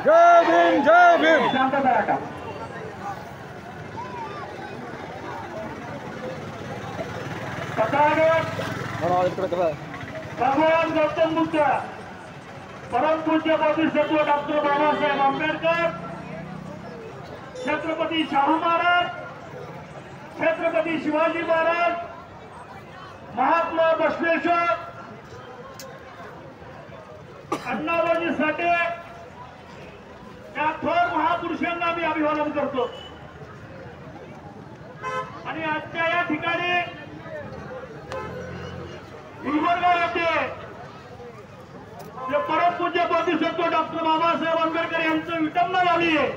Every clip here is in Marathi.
जय भीम जय भीम. शांतता राखा. भगवान गौतम बुद्ध, परमपूज्य बोधिसत्व डॉक्टर बाबासाहेब आंबेडकर, छत्रपती शाहू महाराज, छत्रपती शिवाजी महाराज, महात्मा बसवेश्वर, अण्णाभाऊ साठे या थोर महापुरुषांना मी अभिवादन करतो. आणि आजच्या या ठिकाणी गुलबर्गा येथे परमपूज्य बोधिसत्व डॉक्टर बाबासाहेब आंबेडकर यांचं विटंबना झाली आहे.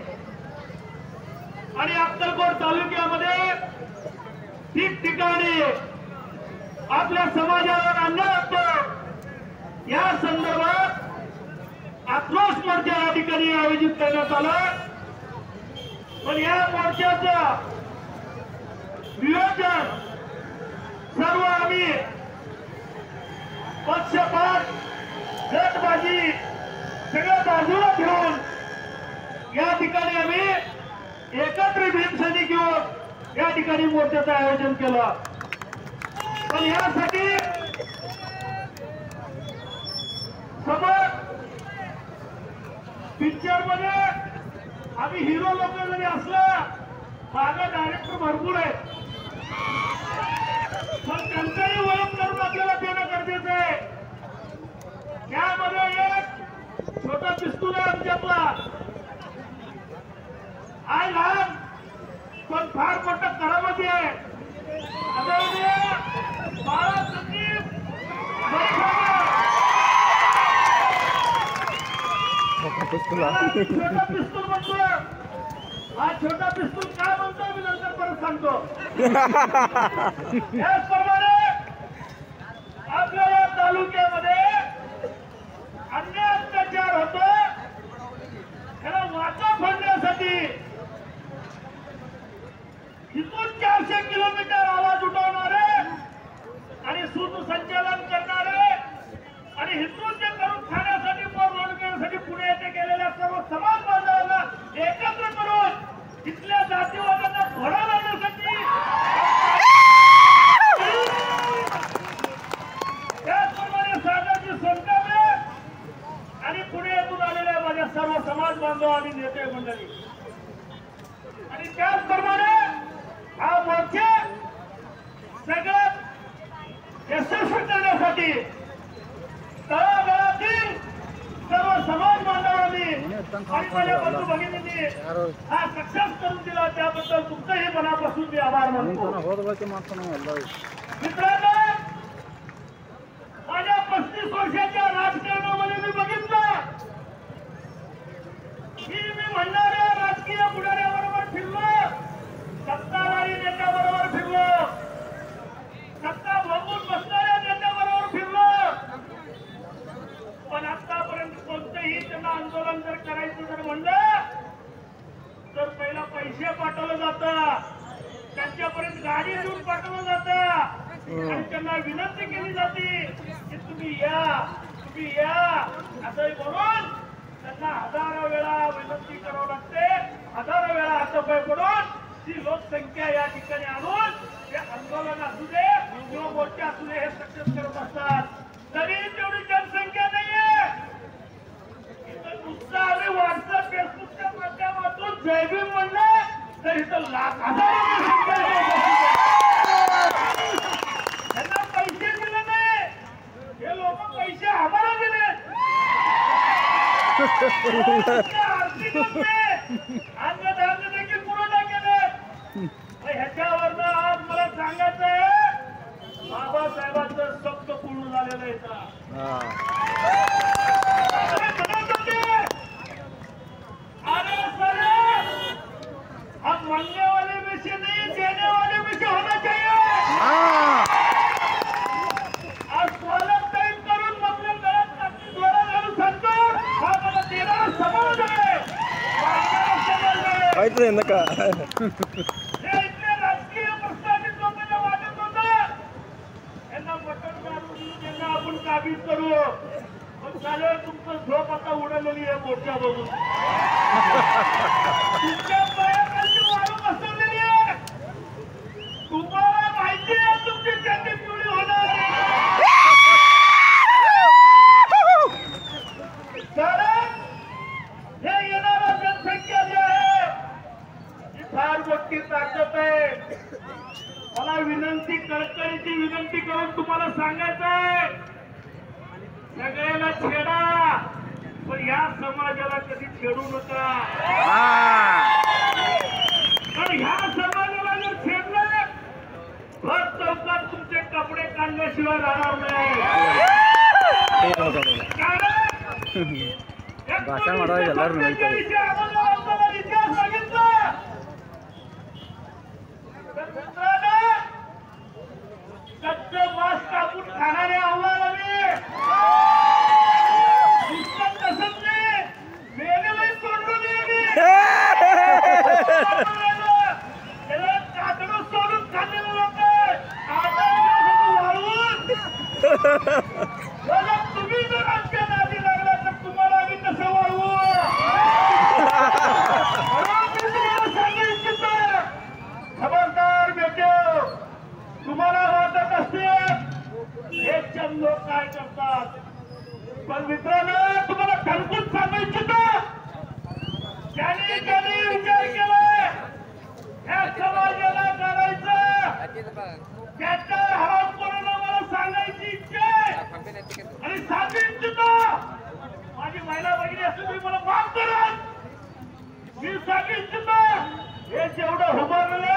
आणि अक्कलकोट तालुक्यामध्ये ठिकठिकाणी आपल्या समाजावर अन्याय होतो या संदर्भात आक्रोश मोर्चा या ठिकाणी आयोजित करण्यात आला. पण या मोर्चाचं नियोजन सर्व आम्ही पक्षपात गटबाजी सगळं बाजूला ठेवून या ठिकाणी आम्ही एकत्र भीमसेनी घेऊन या ठिकाणी मोर्चाचं आयोजन केलं. पण यासाठी समोर पिक्चर मध्ये आम्ही हिरो लोक जरी असलं मागे डायरेक्टर भरपूर आहेत. पण त्यांचाही ओळख करून आपल्याला देणं गरजेचं आहे. त्यामध्ये एक छोटा पिस्तूल आहे आमच्यातला. आहे लहान पण फार मोठं करामती आहे. बाळा संदीप छोटा पिस्तूल म्हणतो. हा छोटा पिस्तूल काय म्हणतो मी नंतर परत सांगतो. त्याचप्रमाणे आपल्या या तालुक्यामध्ये अन्याय अत्याचार होतो त्याला वाचा फोडण्यासाठी इथून 400 किलोमीटर आवाज उठवणारे आणि सूत्रसंचालन करणारे आणि हिंदूंचे करून खाण्यासाठी रोड करण्यासाठी पुणे येथे गेलेल्या सर्व समाज बांधवांना एकत्र करून इथल्या जातीवादांना घोडा लावण्यासाठी त्याचप्रमाणे सागरजी सोनकांबळे आणि पुणे येथून आलेल्या माझ्या सर्व समाज बांधव आणि नेते मंडळी आणि त्याचप्रमाणे हा मोर्चा सगळ्यात यशस्वी करण्यासाठी तळागाळातील सर्व समाज बांधवांनी आणि माझ्या बंधू भगिनींनी हा सक्सेस करून दिला त्याबद्दल तुमचंही मनापासून मी आभार मानतो. मित्रांनो, माझ्या 35 वर्षाच्या राजकारणामध्ये मी बघितलं की मी म्हणणाऱ्या राजकीय पुढाऱ्याबरोबर फिरलो, सत्ताधारी नेत्याबरोबर फिरलो, सत्ता भोगून बसणाऱ्या नेत्याबरोबर फिरलो. पण आतापर्यंत कोणतंही त्यांना आंदोलन जर करायचं जर म्हणलं तर पहिला पैसे पाठवलं जातं, त्यांच्यापर्यंत गाडी देऊन पाठवलं जातं आणि त्यांना विनंती केली जाते की तुम्ही या असं बोलून त्यांना हजारो वेळा विनंती करावं लागते. हजारो वेळा हातपाय पडून ती लोकसंख्या या ठिकाणी आणून ते आंदोलन असू दे किंवा मोर्चा असू दे हे सक्सेस करत असतात. तरी तेवढी जनसंख्या नाहीये. नुसतं आम्ही व्हॉट्सअप फेसबुकच्या माध्यमातून जय भीम म्हणलं तर इथं हजारो त्यांना पैसे दिले नाही. हे लोक पैसे आम्हाला दिले. आर्थिक अन्नधान्य देखील पुरवठा केले. ह्याच्यावरनं आज मला सांगायचं आहे बाबासाहेबांचं स्वप्न पूर्ण झालेलं आहे. अब मांगने वाले में से नहीं देने वाले में से होना चाहिए. आज स्वागत टाइम करून आपल्या गळ्यात टाकी द्वारा घालून सांगतो हा मला देणारा समाज आहे. नका इथले राजकीय प्रस्तावित लोकांना वाटत होतं यांना बटन मारून त्यांना आपण काबीज करू. पण चालेल तुमचं झोप आता उडलेली आहे. मोठ्या बघून तुमच्या पायाखाली वाळू बसवलेली आहे. तुम्हाला माहिती आहे तुमची चड्डी पिवळी होणार आहे. कारण हे येणारा जनसंख्या जी आहे ही फार मोठी ताकद आहे. मला विनंती कळकळीची विनंती करून तुम्हाला सांगायचं आहे, सगळ्याला छेडा पण या समाजाला कधी छेडू नका. पण ह्या समाजाला जर छेडलं भर चौकात तुमचे कपडे काढल्याशिवाय राहणार नाही. भाषण मारायला गेल्यावर नाही इतिहास सांगितला कच्चं मांस कापून खाणारे आव्हान तसंच नाही मेलेलं सोडून काकडं सोडून खाल्लेलं लोक वाळवून तुम्ही जर आमच्या नादी लागला तर तुम्हाला आम्ही कसं वाळवू. सांगू इच्छितो खबरदार बेटे, तुम्हाला वाटत असते हे चंद लोक काय करतात, पण मित्रांनो तुम्हाला ठरपून सांगू इच्छितो ज्यांनी विचार केलाय ह्या समाजाला करायचं त्याच्या हराम करून मला सांगायची इच्छा आहे आणि सांगू इच्छितो. माझी महिला भगिनी असं तुम्ही मला माफ करा. मी सांगू इच्छितो हे जेवढं उभारलेलं